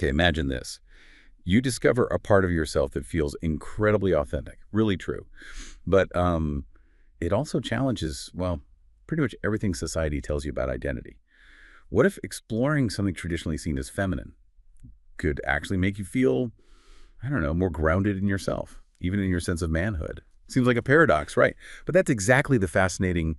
Okay, imagine this. You discover a part of yourself that feels incredibly authentic, really true. But it also challenges, well, pretty much everything society tells you about identity. What if exploring something traditionally seen as feminine could actually make you feel, I don't know, more grounded in yourself, even in your sense of manhood? Seems like a paradox, right? But that's exactly the fascinating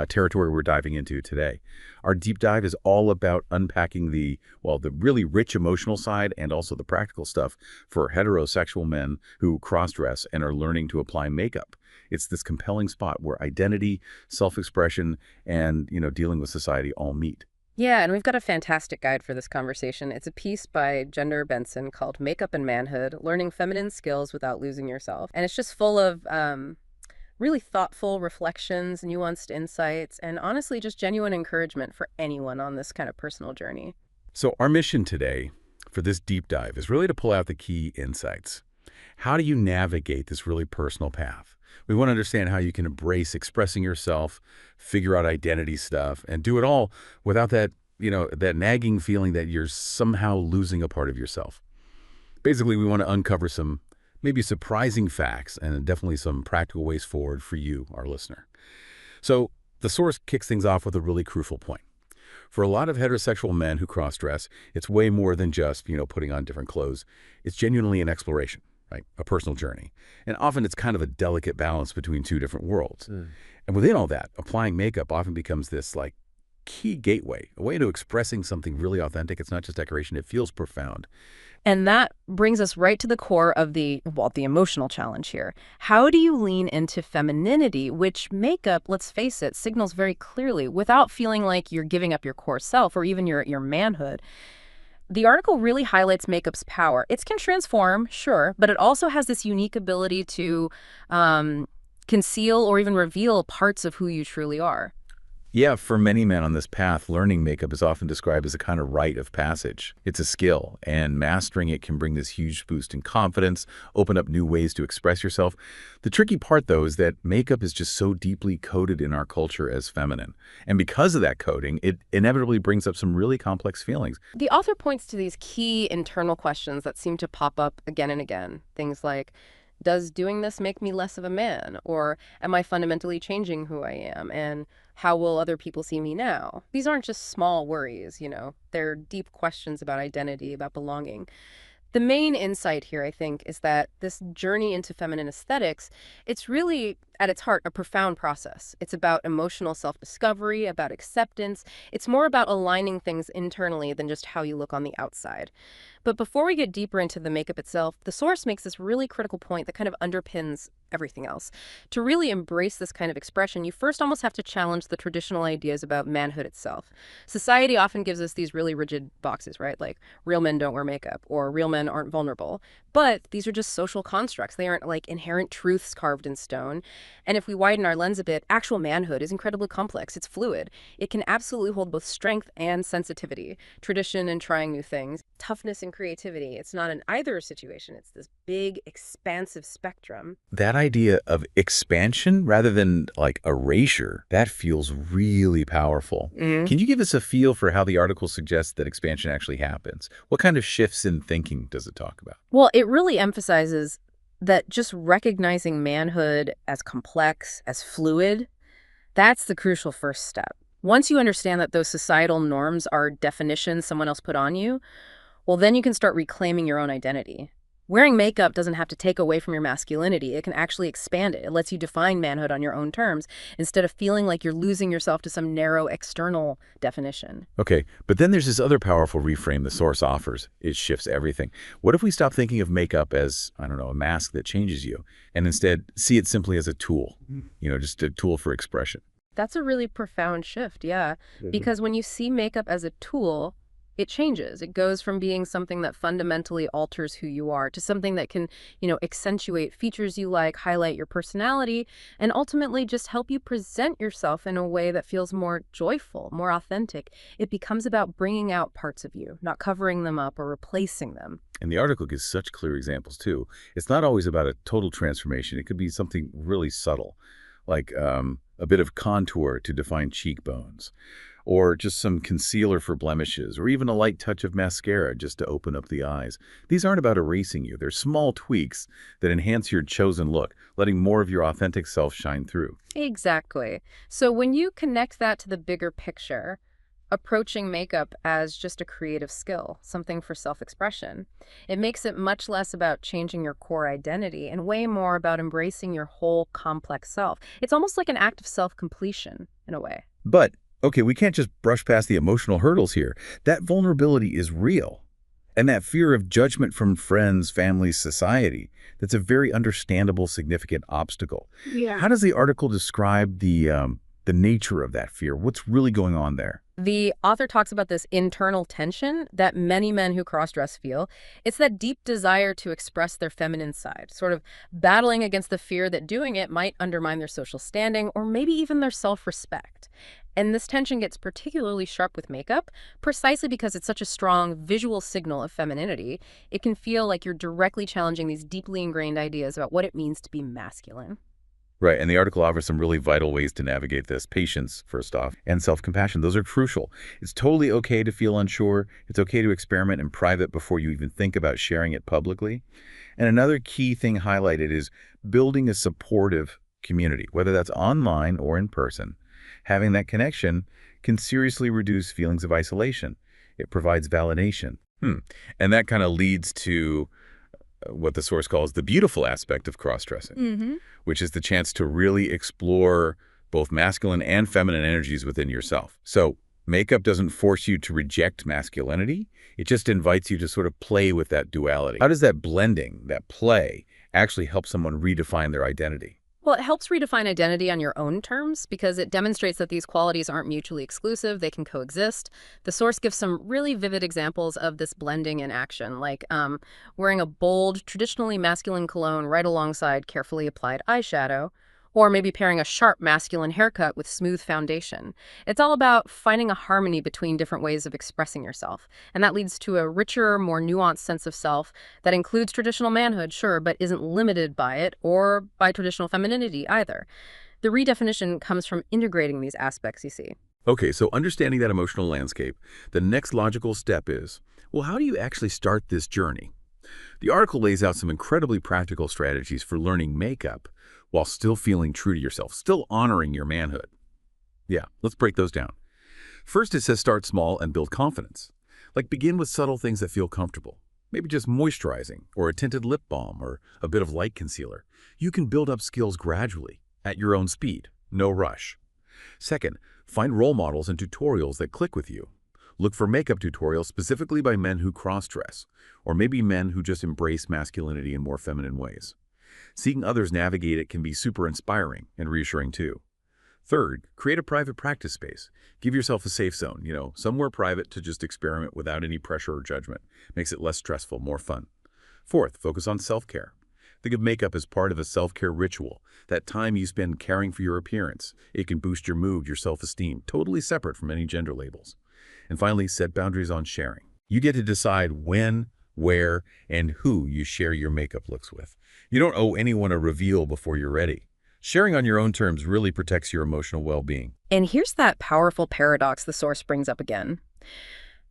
territory we're diving into today. Our deep dive is all about unpacking the really rich emotional side and also the practical stuff for heterosexual men who cross-dress and are learning to apply makeup. It's this compelling spot where identity, self-expression, and, dealing with society all meet. Yeah, and we've got a fantastic guide for this conversation. It's a piece by Gender Benson called Makeup and Manhood, Learning Feminine Skills Without Losing Yourself. And it's just full of really thoughtful reflections, nuanced insights, and honestly, just genuine encouragement for anyone on this kind of personal journey. So our mission today for this deep dive is really to pull out the key insights. How do you navigate this really personal path? We want to understand how you can embrace expressing yourself, figure out identity stuff, and do it all without that nagging feeling that you're somehow losing a part of yourself. Basically, we want to uncover some maybe surprising facts and definitely some practical ways forward for you, our listener. So the source kicks things off with a really crucial point. For a lot of heterosexual men who cross-dress, it's way more than just, putting on different clothes. It's genuinely an exploration, right? A personal journey. And often it's kind of a delicate balance between two different worlds. And within all that, applying makeup often becomes this key gateway, a way to expressing something really authentic. It's not just decoration, it feels profound. And that brings us right to the core of the emotional challenge here. How do you lean into femininity, which makeup, let's face it, signals very clearly, without feeling like you're giving up your core self or even your manhood? The article really highlights makeup's power. It can transform, sure, but it also has this unique ability to conceal or even reveal parts of who you truly are. Yeah, for many men on this path, learning makeup is often described as a kind of rite of passage. It's a skill, and mastering it can bring this huge boost in confidence, open up new ways to express yourself. The tricky part, though, is that makeup is just so deeply coded in our culture as feminine. And because of that coding, it inevitably brings up some really complex feelings. The author points to these key internal questions that seem to pop up again and again. Things like, does doing this make me less of a man? Or am I fundamentally changing who I am? And how will other people see me now? These aren't just small worries, They're deep questions about identity, about belonging. The main insight here, I think, is that this journey into feminine aesthetics, it's really, at its heart, a profound process. It's about emotional self-discovery, about acceptance. It's more about aligning things internally than just how you look on the outside. But before we get deeper into the makeup itself, the source makes this really critical point that kind of underpins everything else. To really embrace this kind of expression, you first almost have to challenge the traditional ideas about manhood itself. Society often gives us these really rigid boxes, right? Like real men don't wear makeup or real men aren't vulnerable. But these are just social constructs. They aren't like inherent truths carved in stone. And if we widen our lens a bit, actual manhood is incredibly complex. It's fluid. It can absolutely hold both strength and sensitivity, tradition and trying new things, toughness and creativity. It's not an either situation. It's this big, expansive spectrum. That idea of expansion rather than erasure, that feels really powerful. Can you give us a feel for how the article suggests that expansion actually happens? What kind of shifts in thinking does it talk about? Well, it really emphasizes that just recognizing manhood as complex, as fluid, that's the crucial first step. Once you understand that those societal norms are definitions someone else put on you, well, then you can start reclaiming your own identity. Wearing makeup doesn't have to take away from your masculinity. It can actually expand it. It lets you define manhood on your own terms instead of feeling like you're losing yourself to some narrow external definition. Okay, but then there's this other powerful reframe the source offers. It shifts everything. What if we stop thinking of makeup as, I don't know, a mask that changes you, and instead see it simply as a tool, just a tool for expression? That's a really profound shift, yeah. Because when you see makeup as a tool, it changes. It goes from being something that fundamentally alters who you are to something that can, accentuate features you like, highlight your personality, and ultimately just help you present yourself in a way that feels more joyful, more authentic. It becomes about bringing out parts of you, not covering them up or replacing them. And the article gives such clear examples, too. It's not always about a total transformation. It could be something really subtle, like a bit of contour to define cheekbones, or just some concealer for blemishes, or even a light touch of mascara just to open up the eyes. These aren't about erasing you. They're small tweaks that enhance your chosen look, letting more of your authentic self shine through. Exactly. So when you connect that to the bigger picture, approaching makeup as just a creative skill, something for self-expression, it makes it much less about changing your core identity and way more about embracing your whole complex self. It's almost like an act of self-completion in a way. But, okay, we can't just brush past the emotional hurdles here. That vulnerability is real. And that fear of judgment from friends, family, society, that's a very understandable, significant obstacle. Yeah. How does the article describe the nature of that fear? What's really going on there? The author talks about this internal tension that many men who cross-dress feel. It's that deep desire to express their feminine side, sort of battling against the fear that doing it might undermine their social standing or maybe even their self-respect. And this tension gets particularly sharp with makeup, precisely because it's such a strong visual signal of femininity. It can feel like you're directly challenging these deeply ingrained ideas about what it means to be masculine. Right, and the article offers some really vital ways to navigate this. Patience, first off, and self-compassion. Those are crucial. It's totally okay to feel unsure. It's okay to experiment in private before you even think about sharing it publicly. And another key thing highlighted is building a supportive community, whether that's online or in person. Having that connection can seriously reduce feelings of isolation. It provides validation. And that kind of leads to what the source calls the beautiful aspect of cross-dressing, which is the chance to really explore both masculine and feminine energies within yourself. So makeup doesn't force you to reject masculinity. It just invites you to sort of play with that duality. How does that blending, that play, actually help someone redefine their identity? Well, it helps redefine identity on your own terms because it demonstrates that these qualities aren't mutually exclusive, they can coexist. The source gives some really vivid examples of this blending in action, like wearing a bold, traditionally masculine cologne right alongside carefully applied eyeshadow, or maybe pairing a sharp masculine haircut with smooth foundation. It's all about finding a harmony between different ways of expressing yourself, and that leads to a richer, more nuanced sense of self that includes traditional manhood, sure, but isn't limited by it or by traditional femininity either. The redefinition comes from integrating these aspects, you see. Okay, so understanding that emotional landscape, the next logical step is, well, how do you actually start this journey? The article lays out some incredibly practical strategies for learning makeup while still feeling true to yourself, still honoring your manhood. Yeah, let's break those down. First, it says start small and build confidence. Like begin with subtle things that feel comfortable. Maybe just moisturizing, or a tinted lip balm, or a bit of light concealer. You can build up skills gradually, at your own speed, no rush. Second, find role models and tutorials that click with you. Look for makeup tutorials specifically by men who cross-dress, or maybe men who just embrace masculinity in more feminine ways. Seeing others navigate it can be super inspiring and reassuring too. Third, create a private practice space. Give yourself a safe zone, somewhere private to just experiment without any pressure or judgment. Makes it less stressful, more fun. Fourth, focus on self-care. Think of makeup as part of a self-care ritual, that time you spend caring for your appearance. It can boost your mood, your self-esteem, totally separate from any gender labels. And finally, set boundaries on sharing. You get to decide when, where, and who you share your makeup looks with. You don't owe anyone a reveal before you're ready. Sharing on your own terms really protects your emotional well-being. And here's that powerful paradox the source brings up again.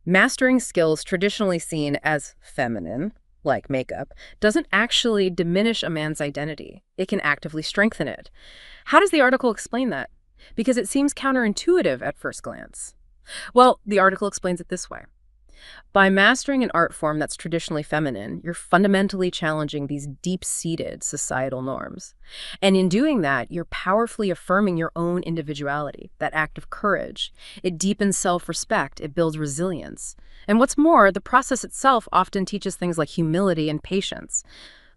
Mastering skills traditionally seen as feminine, like makeup, doesn't actually diminish a man's identity. It can actively strengthen it. How does the article explain that? Because it seems counterintuitive at first glance. Well, the article explains it this way. By mastering an art form that's traditionally feminine, you're fundamentally challenging these deep-seated societal norms. And in doing that, you're powerfully affirming your own individuality, that act of courage. It deepens self-respect, it builds resilience. And what's more, the process itself often teaches things like humility and patience,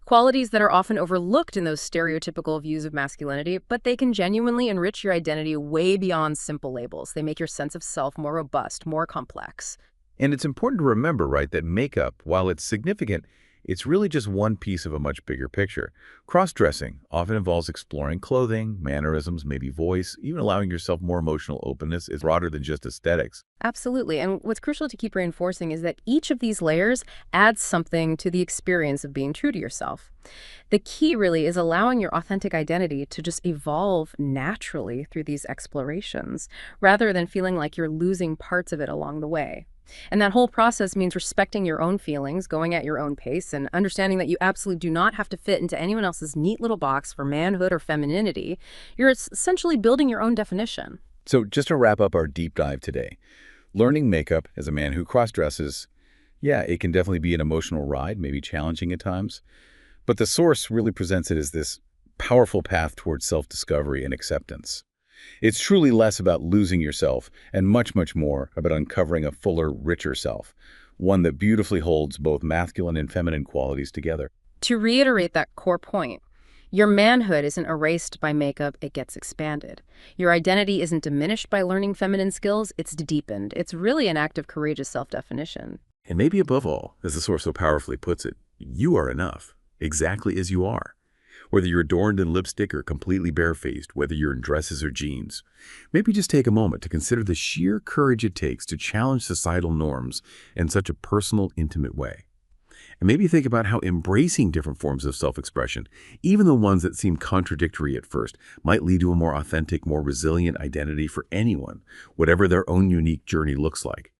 qualities that are often overlooked in those stereotypical views of masculinity, but they can genuinely enrich your identity way beyond simple labels. They make your sense of self more robust, more complex. And it's important to remember, right, that makeup, while it's significant, It's really just one piece of a much bigger picture. Cross-dressing often involves exploring clothing, mannerisms, maybe voice, even allowing yourself more emotional openness is broader than just aesthetics. Absolutely. And what's crucial to keep reinforcing is that each of these layers adds something to the experience of being true to yourself. The key really is allowing your authentic identity to just evolve naturally through these explorations, rather than feeling like you're losing parts of it along the way. And that whole process means respecting your own feelings, going at your own pace, and understanding that you absolutely do not have to fit into anyone else's neat little box for manhood or femininity. You're essentially building your own definition. So just to wrap up our deep dive today, learning makeup as a man who cross-dresses, yeah, it can definitely be an emotional ride, maybe challenging at times. But the source really presents it as this powerful path towards self-discovery and acceptance. It's truly less about losing yourself and much, much more about uncovering a fuller, richer self, one that beautifully holds both masculine and feminine qualities together. To reiterate that core point, your manhood isn't erased by makeup, it gets expanded. Your identity isn't diminished by learning feminine skills, it's deepened. It's really an act of courageous self-definition. And maybe above all, as the source so powerfully puts it, you are enough, exactly as you are. Whether you're adorned in lipstick or completely barefaced, whether you're in dresses or jeans, maybe just take a moment to consider the sheer courage it takes to challenge societal norms in such a personal, intimate way. And maybe think about how embracing different forms of self-expression, even the ones that seem contradictory at first, might lead to a more authentic, more resilient identity for anyone, whatever their own unique journey looks like.